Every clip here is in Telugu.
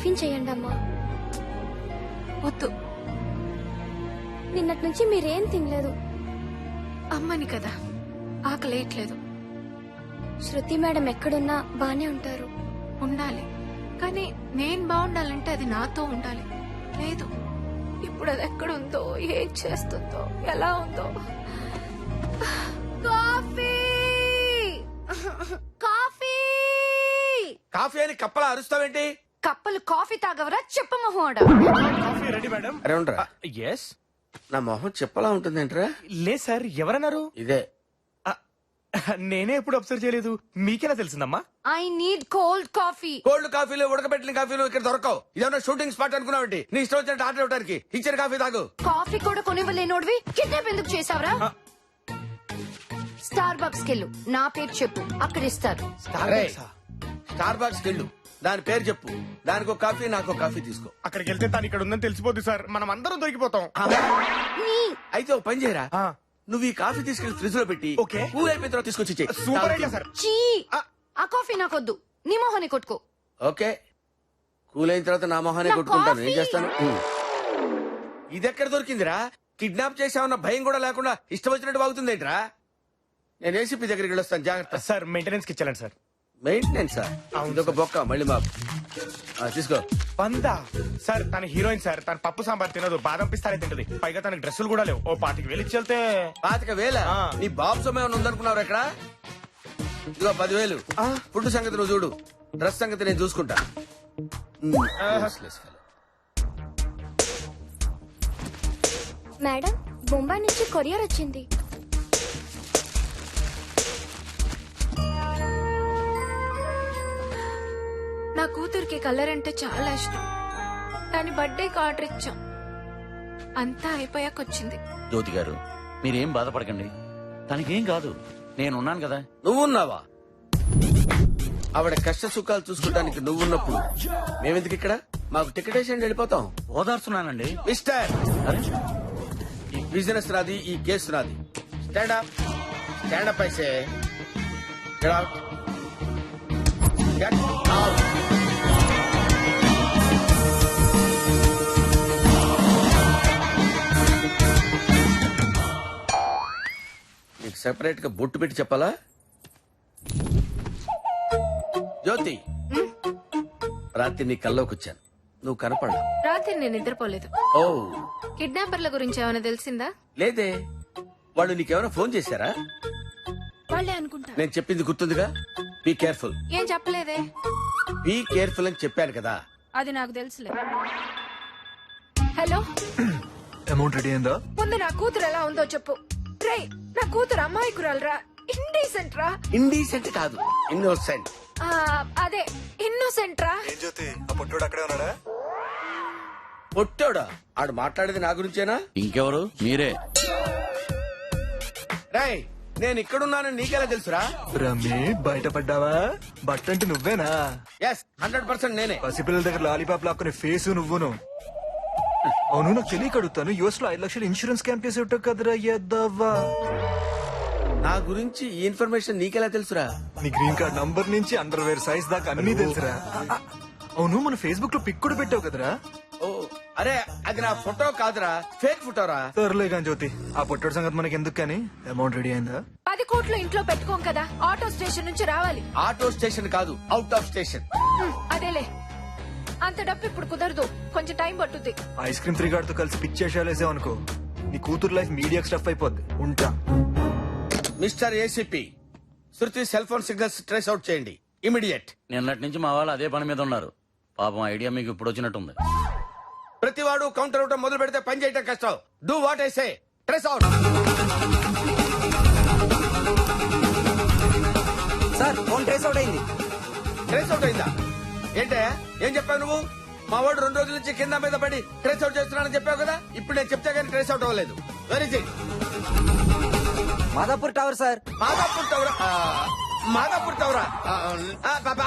టిఫిన్ చేయండి అమ్మా. వద్దు, నిన్నటి నుంచి మీరేం తినలేదు. అమ్మని కదా, ఆకలేయట్లేదు. శృతి మేడం ఎక్కడున్నా బానే ఉంటారు. ఉండాలి, కానీ నేను బాగుండాలంటే అది నాతో ఉండాలి. లేదు, ఇప్పుడు అది ఎక్కడుందో, ఏం చేస్తుందో, ఎలా ఉందో. కాఫీ కాఫీ కాఫీ అని కప్పలా అరుస్తావేంటి? కప్పలు కాఫీ తాగవరా చెప్ప మొహోడ. Coffee ready madam. అరే ఉండరా, ఎస్. నా మొహం చెప్పలా ఉంటుందేంట్రా? లేదు సార్, ఎవరన్నారు? ఇదే. నేనే ఎప్పుడు అబ్జర్వ్ చేయలేదు, మీకెలా తెలిసిందమ్మా? I need cold coffee. Cold కాఫీలు, ఉడకబెట్టిన కాఫీలు ఇక్కడ దొరకవు. ఇదేమన్నా షూటింగ్ స్పాట్ అనుకున్నావేంటి? నీ ఇష్టం వచ్చినట్టు ఆర్డర్ ఇవ్వడానికి. ఇచ్చిన కాఫీ తాగు. కాఫీ కూడా కొనివ్వలేనోడివి కిడ్నాప్ ఎందుకు చేసావరా? స్టార్ బక్స్ కెళ్ళు, నా పేరు చెప్పు, అక్కడ ఇస్తారు. స్టార్ బాక్స్ వెళ్ళు, దాని పేరు చెప్పు, దానికి ఒక కాఫీ, నాకు ఒక కాఫీ తీసుకో. అక్కడికి వెళ్తే తను ఇక్కడ ఉందని తెలిసిపోద్ది సార్, మనం అందరం దొరికిపోతాం. అయితే ఒక పని చేయరా, నువ్వు ఈ కాఫీ తీసుకెళ్లి ఫ్రిడ్జ్ లో పెట్టి ఓకే. కూల్ అయిపోయిన తర్వాత తీసుకొచ్చి ఇచ్చేయ్. Super idea sir. చీ, ఆ కాఫీ నాకొద్దు, నీ మొహాన్ని కొట్టుకో. ఓకే, కూల్ అయిన తర్వాత నా మొహాన్ని నా కొట్టుకుంటాను. ఏం కాఫీ. చేస్తాను? ఇది ఎక్కడ దొరికిందిరా? కిడ్నాప్ చేసామన్న భయం కూడా లేకుండా ఇష్టం వచ్చినట్టు బాగుతుంది ఏంట్రా? నేను ఏసీపీ దగ్గరికి వెళ్ళొస్తాను, జాగ్రత్త. సార్ మెయింటెనెన్స్ కి ఇచ్చాలండి సార్. మెయింటెనెన్స్ ఇదొక బొక్క మళ్ళీ మాకు. తీసుకో. పందా సార్, తన హీరోయిన్ సార్, తన పప్పు సాంబార్ తినదు, బాదం పిస్తానే తింటది, పైగా తనకి డ్రెస్సులు కూడా లేవు. ఓ 25,000 ఇచ్చి వెళ్తే. 25,000? నీ బాబు సొమ్ము ఏమైనా ఉందనుకున్నావు ఇక్కడ? ఇదిగో 10,000. ఫుడ్ సంగతి నువ్వు చూడు, డ్రెస్ సంగతి నేను చూసుకుంటా. మేడం, బొంబాయి నుంచి కొరియర్ వచ్చింది. నా కూతురికి కలర్ అంటే చాలా ఇష్టం. దాని బర్త్డేకి ఆర్డర్ ఇచ్చాం, అంతా అయిపోయాక వచ్చింది. జ్యోతి గారు, మీరేం బాధపడకండి, తనకేం కాదు, నేనున్నాను కదా. నువ్వున్నావా? ఆవిడ కష్ట సుఖాలు చూసుకోవడానికి నువ్వున్నప్పుడు మేమెందుకు ఇక్కడ? మాకు టికెట్ వేసి వెళ్ళిపోతాం. ఓదార్చున్నానండి. మిస్టర్, ఈ బిజినెస్ నాది, ఈ కేసు నాది. స్టాండ్ అప్, స్టాండ్ అప్ అయితే. Get out. Get out. నీకు సెపరేట్ గా బొట్టు పెట్టి చెప్పాలా? జ్యోతి, రాత్రి నీ కల్లోకి వచ్చాను, నువ్వు కనపడలా. రాత్రి నేను నిద్రపోలేదు. ఓ కిడ్నాపర్ల గురించి ఏమైనా తెలిసిందా? లేదే, వాళ్ళు నీకేమైనా ఫోన్ చేశారా? వాళ్ళే అనుకుంటా. నేను చెప్పింది గుర్తుందిగా? Be careful. ఏం చెప్పలేదే. బీ కేర్ఫుల్ అని చెప్పాను కదా. అది నాకు తెలుసులే. హలో, అమౌంట్ రెడీ అయిందా? ముందు నా కూతురు ఎలా ఉందో చెప్పు. రే, నా కూతురు అమాయకురాలరా, ఇండీసెంట్ రా. ఇండీసెంట్ కాదు, ఇన్నోసెంట్. అదే ఇన్నోసెంట్ రా. ఏం జ్యోతి, ఆ పొట్టోడు అక్కడే ఉన్నాడా? పొట్టోడా? ఆడు మాట్లాడేది నా గురించేనా? ఇంకెవరు? మీరే. రాయ్, నేను ఇక్కడున్నానని నీకెలా తెలుసురా? రమ్మి, బయటపడ్డావా? బట్టంటే నువ్వేనా? ఎస్, 100% నేనే. పసిపిల్లల దగ్గర లాలీపాప్ లాక్కునే ఫేసు నువ్వును. అవును, నాకు తెలియక అడుగుతాను, యుఎస్ లో 5 లక్షలు ఇన్సూరెన్స్ క్యాంప్ చేసి ఉంటావు కదరా ఎద్దవ్వా. నా గురించి ఈ ఇన్ఫర్మేషన్ నీకెలా తెలుసురా? నీ గ్రీన్ కార్డ్ నంబర్ నుంచి అండర్వేర్ సైజ్ దాకా అన్ని తెలుసురా. అవును, మన ఫేస్బుక్ లో పిక్ కూడా పెట్టావు కదరా? ఓ, అరే అది నా ఫోటో కాదురా, ఫేక్ ఫోటోరా. సర్లే కానీ జ్యోతి, ఆ పొట్టోడు సంగతి మనకి ఎందుకు కానీ, అమౌంట్ రెడీ అయిందా? 10 కోట్లు ఇంట్లో పెట్టుకోం కదా, ఆటో స్టేషన్ నుంచి రావాలి. ఆటో స్టేషన్ కాదు, అవుట్ ఆఫ్ స్టేషన్. అదేలే, అంత డబ్బు ఇప్పుడు కుదరదు, కొంచెం టైం పట్టుద్ది. ఐస్ క్రీమ్ 3 గార్డ్ తో కలిసి పిక్ చేసేసావు అనుకో, నీ కూతురు లైఫ్ మీడియా స్టఫ్ అయిపోద్ది. ఉంటా. Mister ACP, Shruti cell phone signals trace out చేయండి, ఇమిడియట్. నిన్నటి నుంచి మా వాళ్ళు అదే పని మీద ఉన్నారు. పాపం ఐడియా మీకు ఇప్పుడు వచ్చినట్టుంది. ప్రతివాడు కౌంటర్ అవటం మొదలు పెడితే పని చేయటం కష్టం. Do what I say, trace out. Sir, phone trace out అయింది. ట్రేస్ అవుట్ అయిందా? ఏంటే, ఏం చెప్పావు నువ్వు? మా వాడు 2 రోజుల నుంచి కింద మీద పడి ట్రేస్ అవుట్ చేస్తున్నానని చెప్పావు కదా. ఇప్పుడు నేను చెప్తే కానీ ట్రేస్ అవుట్ అవ్వలేదు. Where it? Madhapur tower sir. Madhapur టవరా? మాదాపూర్ టవరా?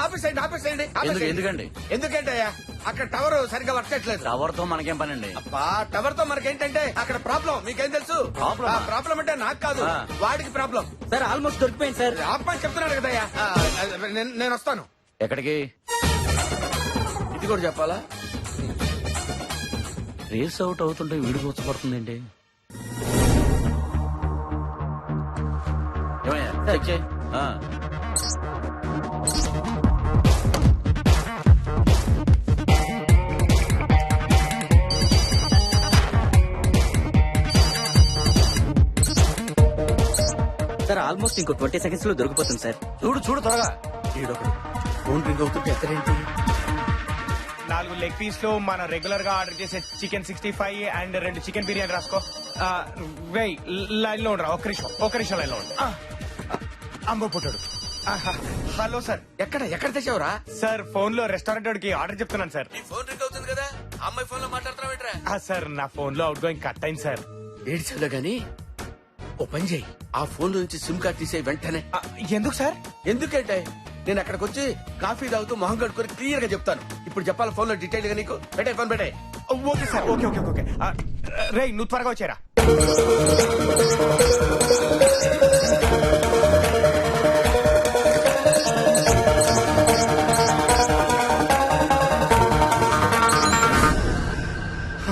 ఆఫీస్ అయ్యండి, ఆఫీస్ అయ్యండి. ఎందుకండి? ఎందుకంటే అక్కడ టవర్ సరిగ్గా వర్క్ చేయట్లేదు. టవర్ తో మనకేం పనండి? అబ్బా, టవర్ తో మనకేంటంటే అక్కడ ప్రాబ్లం. మీకేం తెలుసు? ప్రాబ్లం అంటే నాకు కాదు, వాడికి ప్రాబ్లం. సార్, ఆల్మోస్ట్ దొరికిపోయింది సార్. ఆపని చెప్తున్నాడు కదయ్యా. నేను వస్తాను. ఎక్కడికి? ఇది కూడా చెప్పాలా? రేస్ అవుట్ అవుతుంటే వీడికి వచ్చపడుతుందండి. ఏమయ్యా చెక్ చేయి. సార్ ఆల్మోస్ట్ ఇంకో 20 సెకండ్స్ లో దొరికిపోతుంది సార్. చూడు చూడు త్వరగా. ఈడొకడు ఫోన్ రింగ్ అవుతుంటే ఎక్కడేంటి? 4 లెగ్ పీస్ లో మనం రెగ్యులర్ గా ఆర్డర్ చేసే చికెన్ 65 అండ్ 2 చికెన్ బిర్యానీ రాసుకో. వెయ్ లైన్ లో ఉండరా, ఒక్క నిమిషం లైన్ లో ఉండు. అమ్మో పుట్టాడు. Hello sir. ఎక్కడ తెచ్చావురా? సార్ ఫోన్ లో రెస్టారెంట్ వాడికి ఆర్డర్ చెప్తున్నాను సార్. నీ ఫోన్ రింగ్ అవుతుంది కదా, అమ్మాయి ఫోన్ లో మాట్లాడుతున్నావు. సార్ నా ఫోన్ లో అవుట్ గోయింగ్ కట్ అయింది సార్. ఏడ్చలో గాని ఓ పని చేయి, ఆ ఫోన్ నుంచి సిమ్ కార్డ్ తీసే వెంటనే. ఎందుకు సార్? ఎందుకంటే నేను అక్కడికి వచ్చి కాఫీ తాగుతూ మొహం కడుక్కొని క్లియర్ గా చెప్తాను. ఇప్పుడు చెప్పాలి ఫోన్ లో డీటెయిల్ గా నీకు. పెట్టే ఫోన్ పెట్టే. Okay sir, okay. రే నువ్వు త్వరగా వచ్చారా.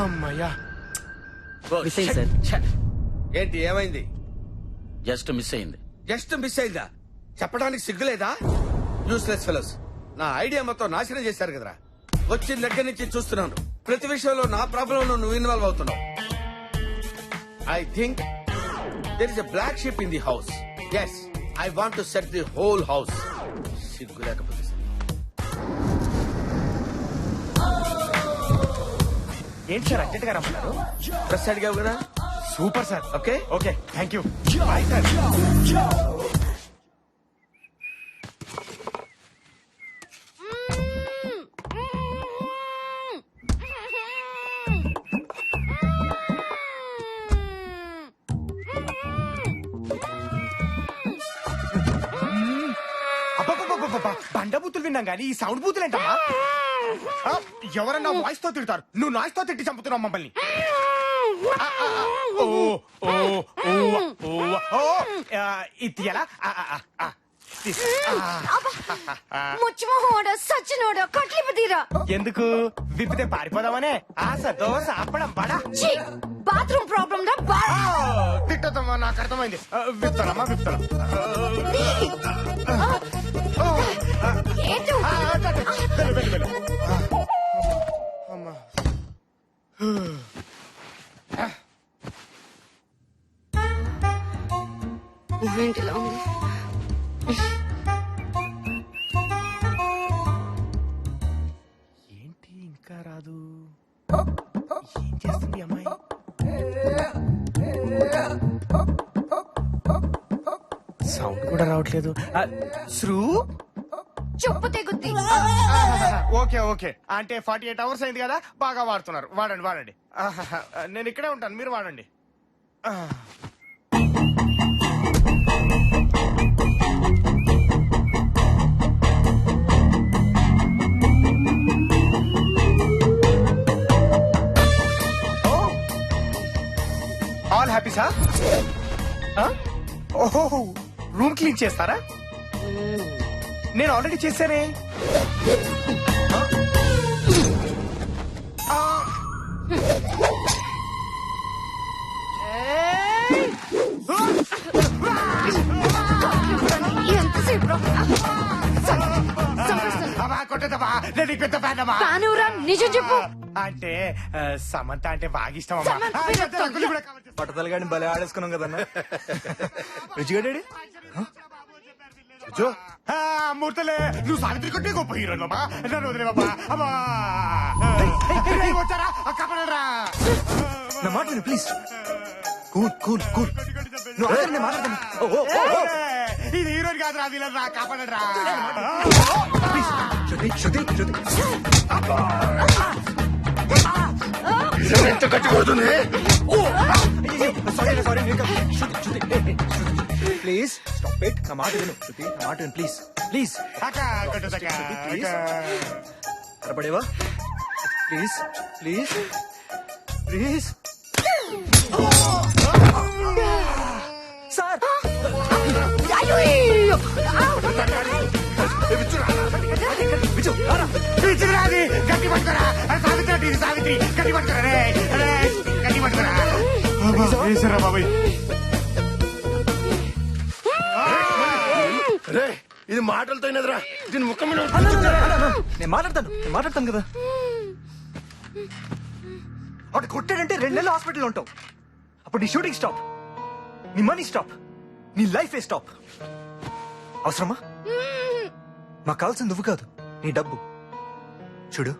అమ్మయ్యా. మిస్ అయింది సార్. ఛ! ఏంటి ఏమైంది? జస్ట్ మిస్ అయింది. జస్ట్ మిస్ అయిందా? చెప్పడానికి సిగ్గులేదా? Useless fellows. నా ఐడియా మొత్తం నాశనం చేశారు కదరా. వచ్చిన దగ్గర నుంచి చూస్తున్నాను, ప్రతి విషయంలో నా ప్రాబ్లం నువ్వు ఇన్వాల్వ్ అవుతున్నావు. I think there is a black sheep in the house. Yes, I want to set the whole house. సిగ్గు లేకపోతే సరే. ఏంటి సార్ అర్జెంట్ గా రమ్మన్నారు? డ్రెస్ అడిగావు కదా. Super sir. Okay okay thank you. Bye sir. బండ బూతులు విన్నాం కానీ ఈ సౌండ్ బూతులు ఏంటమ్మా? ఎవరన్నా వాయిస్ తో తిడతారు, నువ్వు నాయిస్ తో తిట్టి చంపుతున్నావు మమ్మల్ని. ఇది ఎలా? ముచ్చిమోహోడా సచ్చినోడా కట్లిపు తీరా. ఎందుకు విప్పితే పారిపోదామనే ఆశ, దోశ, అప్పడం, బడా. బాత్రూమ్ ప్రాబ్లం రా. తిట్టదమ్మా, నాకు అర్థమైంది. విప్తానమ్మా, విప్తాను. ఏంటో ఏంటిలా ఉంది? ఏంటి ఇంకా రాదు? ఏం చేస్తుంది ఈ అమ్మాయి? సౌండ్ కూడా రావట్లేదు. శ్రూ చెప్పు తెగుద్ది. ఓకే అంటే 48 అవర్స్ అయింది కదా, బాగా వాడుతున్నారు. వాడండి. నేను ఇక్కడే ఉంటాను, మీరు వాడండి. All happy sir. ఓహో, రూమ్ క్లీన్ చేస్తారా? నేను ఆల్రెడీ చేశానే. ఎంతసేపు రా? కానురా, నిజం చెప్పు. అంటే సమంత అంటే బాగా ఇష్టం సమంత మీద తొందర. పట్టతలు గాని భలే ఆడేసుకున్నాం కదన్నా. రుచిగడేడి మూర్తలే, నువ్వు సావిత్రి కొట్టే గొప్ప హీరో బాబా. నన్ను వదిలే బాబా. అమ్మా వచ్చారా? కపడరా. నా మాట విను ప్లీజ్. కూల్ నువ్వు ఆగండి, నేను మాట్లాడతాను. ఇది హీరోని కాదు రా, వీళ్ళని రా, కాపాడరా. శృతి ఎంత గట్టి కొడుతుంది? Sorry please stop it. నా మాట విను శృతి, నా మాట విను ప్లీజ్. త్వరపడేవా? Please sir. పిచ్చిరాది గట్టి పట్టుకోరా అరే సావిత్రి అంటే ఇది సావిత్రి గట్టి పట్టుకోరా రే అరే గట్టి పట్టుకోరా వేసారా బాబాయ్ రే ఇది మాటలతో అయినదిరా దీని ముఖం మీద నేను మాట్లాడతాను కదా అటు కొట్టాడంటే 2 నెలలు హాస్పిటల్లో ఉంటావు అప్పుడు నీ షూటింగ్ స్టాప్ నీ మనీ స్టాప్ నీ లైఫ్ స్టాప్ అవసరమా మాకు కావాల్సింది నువ్వు కాదు నీ డబ్బు చూడు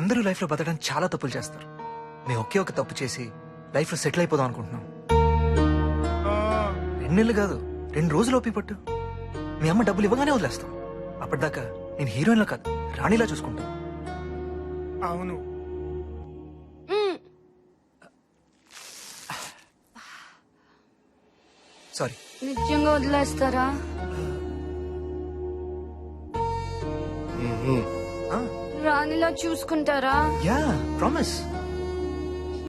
అందరూ లైఫ్ లో బతకడానికి చాలా తప్పులు చేస్తారు మేము ఒకే ఒక తప్పు చేసి లైఫ్ లో సెటిల్ అయిపోదాం అనుకుంటున్నాం 2 నెలలు కాదు 2 రోజులు ఓపి పట్టు మీ అమ్మ డబ్బులు ఇవ్వగానే వదిలేస్తాం అప్పటిదాకా నేను హీరోయిన్ లా కాదు రాణిలా చూసుకుంటాను అవును సారీ నిజంగా వదిలేస్తారా రాణిలా చూసుకుంటారా యా ప్రామిస్